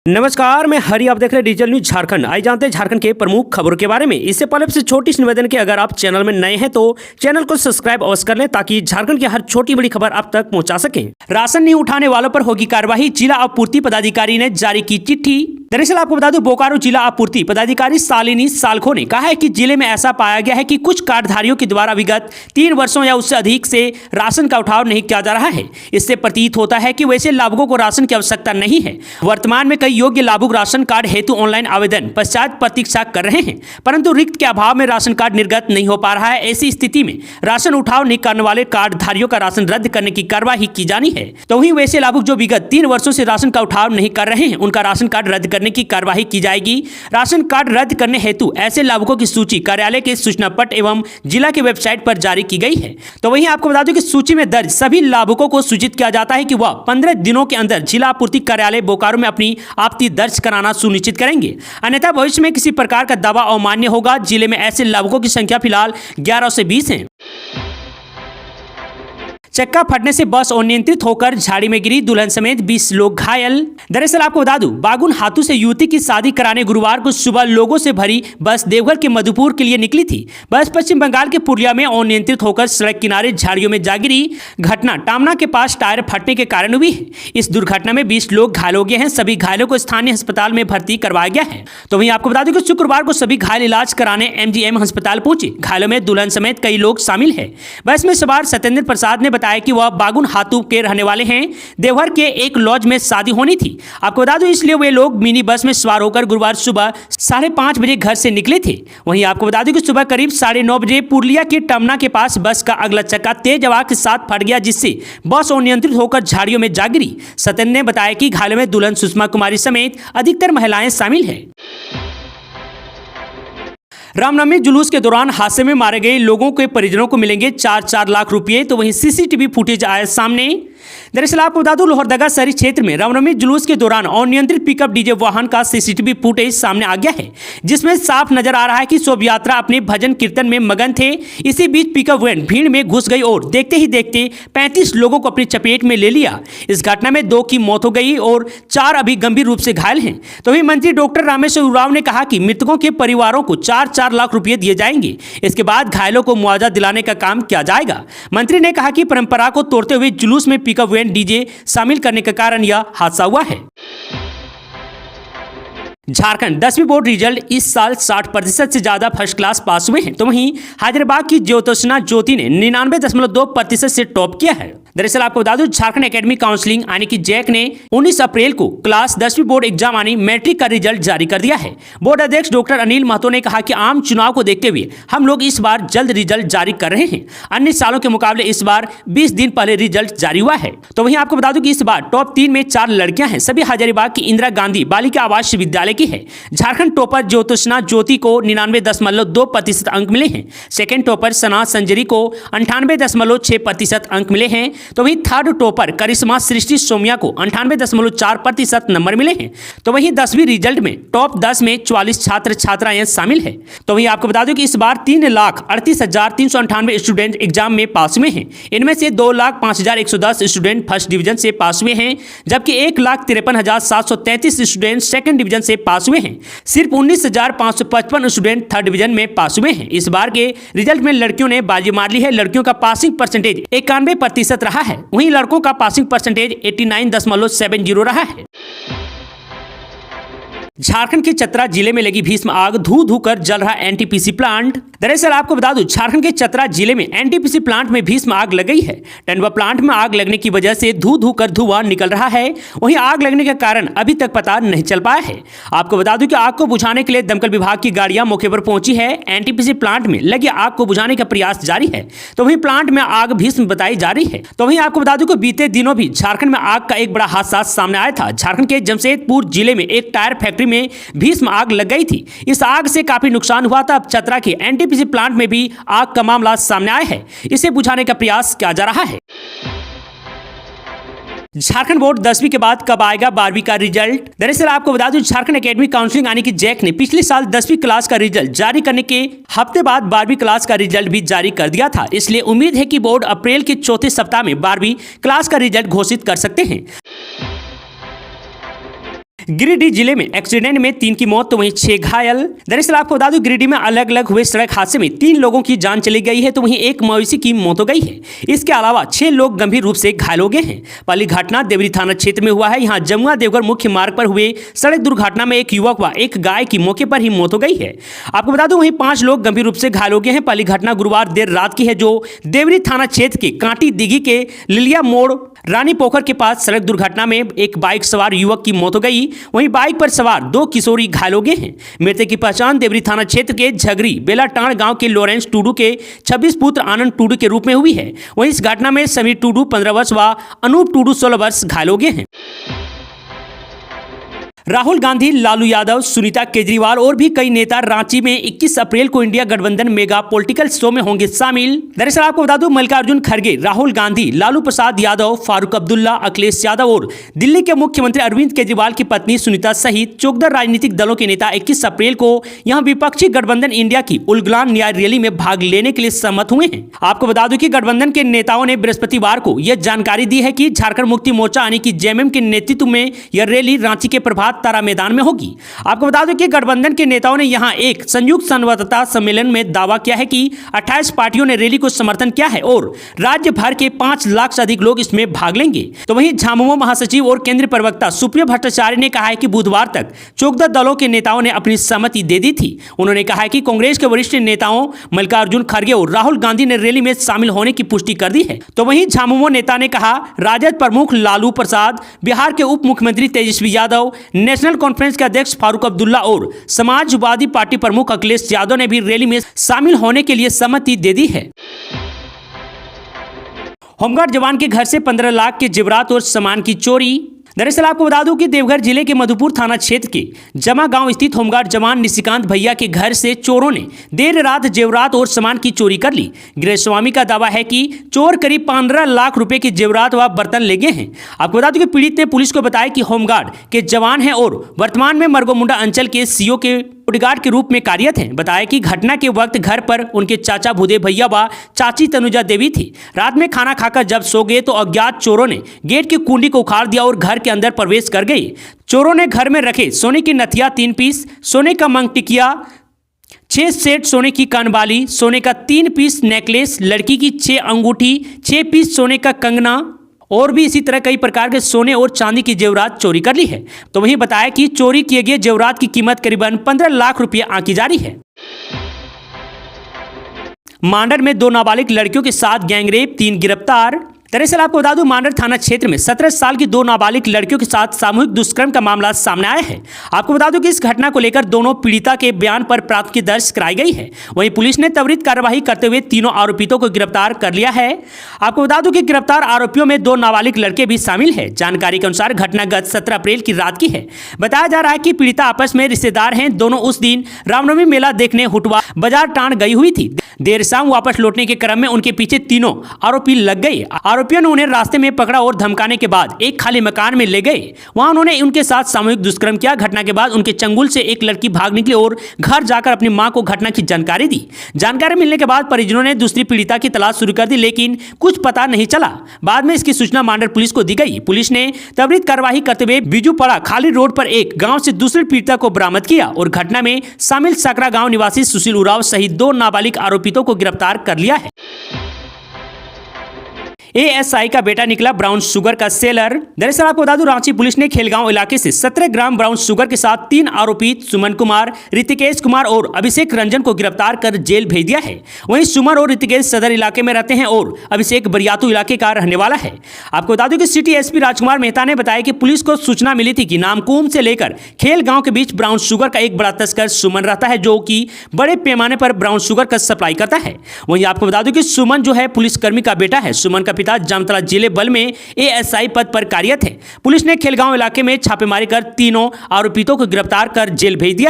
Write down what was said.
नमस्कार, मैं हरि। आप देख रहे हैं डिजिटल न्यूज झारखंड। आइए जानते हैं झारखंड के प्रमुख खबरों के बारे में। इससे पहले से छोटी सी निवेदन कि अगर आप चैनल में नए हैं तो चैनल को सब्सक्राइब अवश्य कर लें ताकि झारखंड की हर छोटी बड़ी खबर आप तक पहुंचा सकें। राशन नहीं उठाने वालों पर होगी कार्रवाई, जिला आपूर्ति पदाधिकारी ने जारी की चिट्ठी। दरअसल आपको बता दूं, बोकारो जिला आपूर्ति पदाधिकारी शालिनी सालखो ने कहा है कि जिले में ऐसा पाया गया है कि कुछ कार्डधारियों के द्वारा विगत 3 वर्षों या उससे अधिक से राशन का उठाव नहीं किया जा रहा है। इससे प्रतीत होता है कि वैसे लाभुकों को राशन की आवश्यकता नहीं है। वर्तमान में कई योग्य लाभुक राशन कार्ड हेतु ऑनलाइन आवेदन पश्चात प्रतीक्षा कर रहे हैं, परंतु रिक्त के अभाव में राशन कार्ड निर्गत नहीं हो पा रहा है। ऐसी स्थिति में राशन उठाव नहीं करने वाले कार्डधारियों का राशन रद्द करने की कार्यवाही की जानी है। तो वहीं वैसे लाभुक जो विगत 3 वर्षों से राशन का उठाव नहीं कर रहे हैं, उनका राशन कार्ड रद्द करने की कार्यवाही की जाएगी। राशन कार्ड रद्द करने हेतु ऐसे लाभुकों की सूची कार्यालय के सूचना पट एवं जिला की वेबसाइट पर जारी की गई है। तो वहीं आपको बता दूं कि सूची में दर्ज सभी लाभुकों को सूचित किया जाता है कि वह 15 दिनों के अंदर जिला आपूर्ति कार्यालय बोकारो में अपनी आपत्ति दर्ज कराना सुनिश्चित करेंगे, अन्यथा भविष्य में किसी प्रकार का दावा अमान्य होगा। जिले में ऐसे लाभुकों की संख्या फिलहाल 11 से 20 है। चक्का फटने से बस अनियंत्रित होकर झाड़ी में गिरी, दुल्हन समेत 20 लोग घायल। दरअसल आपको बता दूं, बागुन हाथू से युवती की शादी कराने गुरुवार को सुबह लोगों से भरी बस देवघर के मधुपुर के लिए निकली थी। बस पश्चिम बंगाल के पुरलिया में अनियंत्रित होकर सड़क किनारे झाड़ियों में जा गिरी। घटना टामना के पास टायर फटने के कारण हुई है। इस दुर्घटना में 20 लोग घायल हो गए हैं। सभी घायलों को स्थानीय अस्पताल में भर्ती करवाया गया है। तो वहीं आपको बता दूं कि शुक्रवार को सभी घायल इलाज कराने MGM अस्पताल पहुंचे। घायलों में दुल्हन समेत कई लोग शामिल है। बस में सवार सत्येंद्र प्रसाद ने बताया कि वह बागुन हाथू के रहने वाले हैं। देवघर के एक लॉज में शादी होनी थी। आपको बता दूं, इसलिए वे लोग मिनी बस में सवार होकर गुरुवार सुबह 5:30 बजे घर से निकले थे। वहीं आपको बता दूं कि सुबह करीब 9:30 बजे पुरलिया के टमना के पास बस का अगला चक्का तेज हवा के साथ फट गया, जिससे बस अनियंत्रित होकर झाड़ियों में जा गिरी। सत्येंद्र ने बताया कि घायलों में दुल्हन सुषमा कुमारी समेत अधिकतर महिलाएं शामिल हैं। रामनवमी जुलूस के दौरान हादसे में मारे गए लोगों के परिजनों को मिलेंगे 4-4 लाख रुपए। तो वहीं CCTV फुटेज आया सामने। दरअसल आपको बता दूं, लोहरदगा शहरी क्षेत्र में रामनवमी जुलूस के दौरान अनियंत्रित पिकअप डीजे वाहन का CCTV फुटेज सामने आ गया है, जिसमें साफ नजर आ रहा है कि शोभा यात्रा अपने भजन कीर्तन में मगन थे। इसी बीच पिकअप वैन भीड़ में घुस गई और देखते ही देखते 35 लोगों को अपनी चपेट में ले लिया। इस घटना में 2 की मौत हो गई और 4 अभी गंभीर रूप से घायल हैं। तो वहीं मंत्री डॉक्टर रामेश्वर उरांव ने कहा कि मृतकों के परिवारों को 4-4 लाख रुपए दिए जाएंगे। इसके बाद घायलों को मुआवजा दिलाने का काम किया जाएगा। मंत्री ने कहा कि परंपरा को तोड़ते हुए जुलूस में पिकअप वैन डीजे शामिल करने के कारण यह हादसा हुआ है। झारखंड 10वीं बोर्ड रिजल्ट इस साल 60% से ज्यादा फर्स्ट क्लास पास हुए हैं। तो वहीं हैदराबाद की ज्योत्सना ज्योति ने 99.2% से टॉप किया है। दरअसल आपको बता दूं, झारखंड एकेडमिक काउंसिलिंग यानी कि जैक ने 19 अप्रैल को क्लास 10वीं बोर्ड एग्जाम यानी मैट्रिक का रिजल्ट जारी कर दिया है। बोर्ड अध्यक्ष डॉक्टर अनिल महतो ने कहा कि आम चुनाव को देखते हुए हम लोग इस बार जल्द रिजल्ट जारी कर रहे हैं। अन्य सालों के मुकाबले इस बार 20 दिन पहले रिजल्ट जारी हुआ है। तो वहीं आपको बता दूं कि इस बार टॉप 3 में 4 लड़कियां हैं। सभी हजारीबाग की इंदिरा गांधी बालिका आवासीय विद्यालय की है। झारखंड टॉपर ज्योत्सना ज्योति को 99.2% अंक मिले हैं। सेकंड टॉपर सना संजरी को 98.6% अंक मिले हैं। तो वहीं थर्ड टॉपर करिश्मा सृष्टि सोमिया को 98.4% नंबर मिले हैं। तो वहीं 10वीं रिजल्ट में टॉप 10 में 44 छात्र छात्राएं शामिल है। तो वहीं आपको बता दूं कि इस बार 3,38,398 स्टूडेंट एग्जाम में पास हुए हैं। इनमें से 2,05,110 स्टूडेंट फर्स्ट डिवीजन से पास हुए हैं, जबकि 1,53,733 स्टूडेंट सेकंड डिवीजन से पास हुए हैं। सिर्फ 19,555 स्टूडेंट थर्ड डिवीजन में पास हुए हैं। इस बार के रिजल्ट में लड़कियों ने बाजी मार ली है। लड़कियों का पासिंग परसेंटेज 91% रहा है, वहीं लड़कों का पासिंग परसेंटेज 89.70 रहा है। झारखंड के चतरा जिले में लगी भीषण आग, धू धू कर जल रहा NTPC प्लांट। दरअसल आपको बता दूं, झारखंड के चतरा जिले में NTPC प्लांट में भीषण आग लग गई है। टंडवा प्लांट में आग लगने की वजह से धू धू कर धुआं निकल रहा है। वहीं आग लगने के कारण अभी तक पता नहीं चल पाया है। आपको बता दूं कि आग को बुझाने के लिए दमकल विभाग की गाड़ियां मौके पर पहुंची है। NTPC प्लांट में लगी आग को बुझाने का प्रयास जारी है। तो वहीं प्लांट में आग भीषण बताई जा रही है। तो वहीं आपको बता दूं कि बीते दिनों भी झारखंड में आग का एक बड़ा हादसा सामने आया था। झारखंड के जमशेदपुर जिले में एक टायर फैक्ट्री में भीषण आग लग गई थी। इस आग से काफी नुकसान हुआ था। अब चतरा के NTPC प्लांट में भी आग का मामला सामने आया है। इसे बुझाने का प्रयास किया जा रहा है। झारखंड बोर्ड 10वीं के बाद कब आएगा 12वीं का रिजल्ट? दरअसल आपको बता दूं, झारखंड एकेडमिक काउंसिलिंग यानी कि जैक ने पिछले साल 10वीं क्लास का रिजल्ट जारी करने के हफ्ते बाद 12वीं क्लास का रिजल्ट भी जारी कर दिया था। इसलिए उम्मीद है कि बोर्ड अप्रैल के चौथे सप्ताह में 12वीं क्लास का रिजल्ट घोषित कर सकते हैं। गिरिडीह जिले में एक्सीडेंट में 3 की मौत तो वहीं 6 घायल। दरअसल आपको बता दूं गिरिडीह में अलग अलग हुए सड़क हादसे में 3 लोगों की जान चली गई है तो वहीं एक मवेशी की मौत हो गई है। इसके अलावा 6 लोग गंभीर रूप से घायल हो गए हैं। पहली घटना देवरी थाना क्षेत्र में हुआ है। यहाँ जमुआ देवघर मुख्य मार्ग पर हुए सड़क दुर्घटना में एक युवक व एक गाय की मौके पर ही मौत हो गई है। आपको बता दूं वहीं 5 लोग गंभीर रूप से घायल हो गए हैं। पहली घटना गुरुवार देर रात की है जो देवरी थाना क्षेत्र के कांटी दिघी के लिलिया मोड़ रानी पोखर के पास सड़क दुर्घटना में एक बाइक सवार युवक की मौत हो गई। वहीं बाइक पर सवार 2 किशोरी घायल हो गए हैं। मृतक की पहचान देवरी थाना क्षेत्र के झगरी बेलाटाण गांव के लॉरेंस टूडू के 26 पुत्र आनंद टूडू के रूप में हुई है। वहीं इस घटना में समीर टूडू 15 वर्ष व अनूप टूडू 16 वर्ष घायल हो गए हैं। राहुल गांधी, लालू यादव, सुनीता केजरीवाल और भी कई नेता रांची में 21 अप्रैल को इंडिया गठबंधन मेगा पॉलिटिकल शो में होंगे शामिल। दरअसल आपको बता दूं मल्लिकार्जुन खड़गे, राहुल गांधी, लालू प्रसाद यादव, फारूक अब्दुल्ला, अखिलेश यादव और दिल्ली के मुख्यमंत्री अरविंद केजरीवाल की पत्नी सुनीता सहित 14 राजनीतिक दलों के नेता 21 अप्रैल को यहां विपक्षी गठबंधन इंडिया की उलगुलान न्याय रैली में भाग लेने के लिए सहमत हुए हैं। आपको बता दूं कि गठबंधन के नेताओं ने बृहस्पतिवार को यह जानकारी दी है कि झारखंड मुक्ति मोर्चा यानी कि जेएमएम के नेतृत्व में यह रैली रांची के प्रभात तारा मैदान में होगी। आपको बता दें कि गठबंधन के नेताओं ने यहां एक संयुक्त संवाददाता सम्मेलन में दावा किया है कि 28 पार्टियों ने रैली को समर्थन किया है और राज्य भर के 5 लाख से अधिक लोग इसमें भाग लेंगे। तो वहीं झामुमो महासचिव और केंद्रीय प्रवक्ता सुप्रिया भट्टाचार्य ने कहा है कि बुधवार तक 14 दलों के नेताओं ने अपनी सहमति दे दी थी। उन्होंने कहा है कि कांग्रेस के वरिष्ठ नेताओं मल्लिकार्जुन खड़गे और राहुल गांधी ने रैली में शामिल होने की पुष्टि कर दी है। तो वहीं झामुमो नेता ने कहा राजद प्रमुख लालू प्रसाद, बिहार के उप मुख्यमंत्री तेजस्वी यादव, नेशनल कॉन्फ्रेंस के अध्यक्ष फारूक अब्दुल्ला और समाजवादी पार्टी प्रमुख अखिलेश यादव ने भी रैली में शामिल होने के लिए सहमति दे दी है। होमगार्ड जवान के घर से 15 लाख के जेवरात और सामान की चोरी। दरअसल आपको बता दूं कि देवघर जिले के मधुपुर थाना क्षेत्र के जमा गांव स्थित होमगार्ड जवान निशिकांत भैया के घर से चोरों ने देर रात जेवरात और सामान की चोरी कर ली। गृह स्वामी का दावा है कि चोर करीब 15 लाख रुपए के जेवरात व बर्तन ले गए हैं। आपको बता दूं कि पीड़ित ने पुलिस को बताया कि होमगार्ड के जवान हैं और वर्तमान में मरगोमुंडा अंचल के सीओ के बॉडीगार्ड के रूप में कार्यरत हैं। बताया कि घटना के वक्त घर पर उनके चाचा भूदेव भैया व चाची तनुजा देवी थी। रात में खाना खाकर जब सो गए तो अज्ञात चोरों ने गेट की कुंडी को उखाड़ दिया और घर के अंदर प्रवेश कर गए। चोरों ने घर में रखे सोने की नथिया 3 पीस, सोने का मंगटिकिया, 6 सेट सोने की कानबाली, सोने का 3 पीस नेकलेस, लड़की की 6 अंगूठी, 6 पीस सोने का कंगना और भी इसी तरह कई प्रकार के सोने और चांदी की जेवरात चोरी कर ली है। तो वहीं बताया कि चोरी किए गए जेवरात की कीमत करीबन 15 लाख रुपये आंकी जा रही है। मांडर में 2 नाबालिग लड़कियों के साथ गैंगरेप, 3 गिरफ्तार। दरअसल आपको बता दूं मांडर थाना क्षेत्र में 17 साल की 2 नाबालिग लड़कियों के साथ सामूहिक दुष्कर्म का मामला सामने आया है। आपको बता दूं कि इस घटना को लेकर दोनों पीड़िता के बयान पर प्राथमिकी दर्ज कराई गई है। वहीं पुलिस ने त्वरित कार्रवाई करते हुए तीनों आरोपितों को गिरफ्तार कर लिया है। आपको बता दूं कि गिरफ्तार आरोपियों में 2 नाबालिग लड़के भी शामिल है। जानकारी के अनुसार घटना गत 17 अप्रैल की रात की है। बताया जा रहा है कि पीड़िता आपस में रिश्तेदार हैं। दोनों उस दिन रामनवमी मेला देखने हुटवा बाजार टांड गई हुई थी। देर शाम वापस लौटने के क्रम में उनके पीछे तीनों आरोपी लग गए। आरोपियों ने उन्हें रास्ते में पकड़ा और धमकाने के बाद एक खाली मकान में ले गए। वहां उन्होंने उनके साथ सामूहिक दुष्कर्म किया। घटना के बाद उनके चंगुल से एक लड़की भाग निकली और घर जाकर अपनी मां को घटना की जानकारी दी। जानकारी मिलने के बाद परिजनों ने दूसरी पीड़िता की तलाश शुरू कर दी लेकिन कुछ पता नहीं चला। बाद में इसकी सूचना मांडर पुलिस को दी गई। पुलिस ने त्वरित कार्रवाई करते हुए बिजुपड़ा खाली रोड पर एक गांव से दूसरी पीड़िता को बरामद किया और घटना में शामिल सकरा गांव निवासी सुशील उराव सहित 2 नाबालिग आरोपितों को गिरफ्तार कर लिया है। एएसआई का बेटा निकला ब्राउन शुगर का सेलर। दरअसल आपको बता दूं रांची पुलिस ने खेलगांव इलाके से 17 ग्राम ब्राउन शुगर के साथ 3 आरोपी सुमन कुमार, ऋतिकेश कुमार और अभिषेक रंजन को गिरफ्तार कर जेल भेज दिया है। वहीं सुमन और ऋतिकेश सदर इलाके में रहते हैं और अभिषेक बरियातू इलाके का रहने वाला है। आपको बता दूं कि सिटी एसपी राजकुमार मेहता ने बताया कि पुलिस को सूचना मिली थी कि नामकुम से लेकर खेलगांव के बीच ब्राउन शुगर का एक बड़ा तस्कर सुमन रहता है जो कि बड़े पैमाने पर ब्राउन शुगर का सप्लाई करता है। वहीं आपको बता दूं कि सुमन जो है पुलिसकर्मी का बेटा है। सुमन का पिता जामतला जिले बल में एएसआई पद पर कार्यरत है। पुलिस ने खेलगांव इलाके में छापेमारी कर तीनों आरोपितों को गिरफ्तार कर जेल भेज दिया।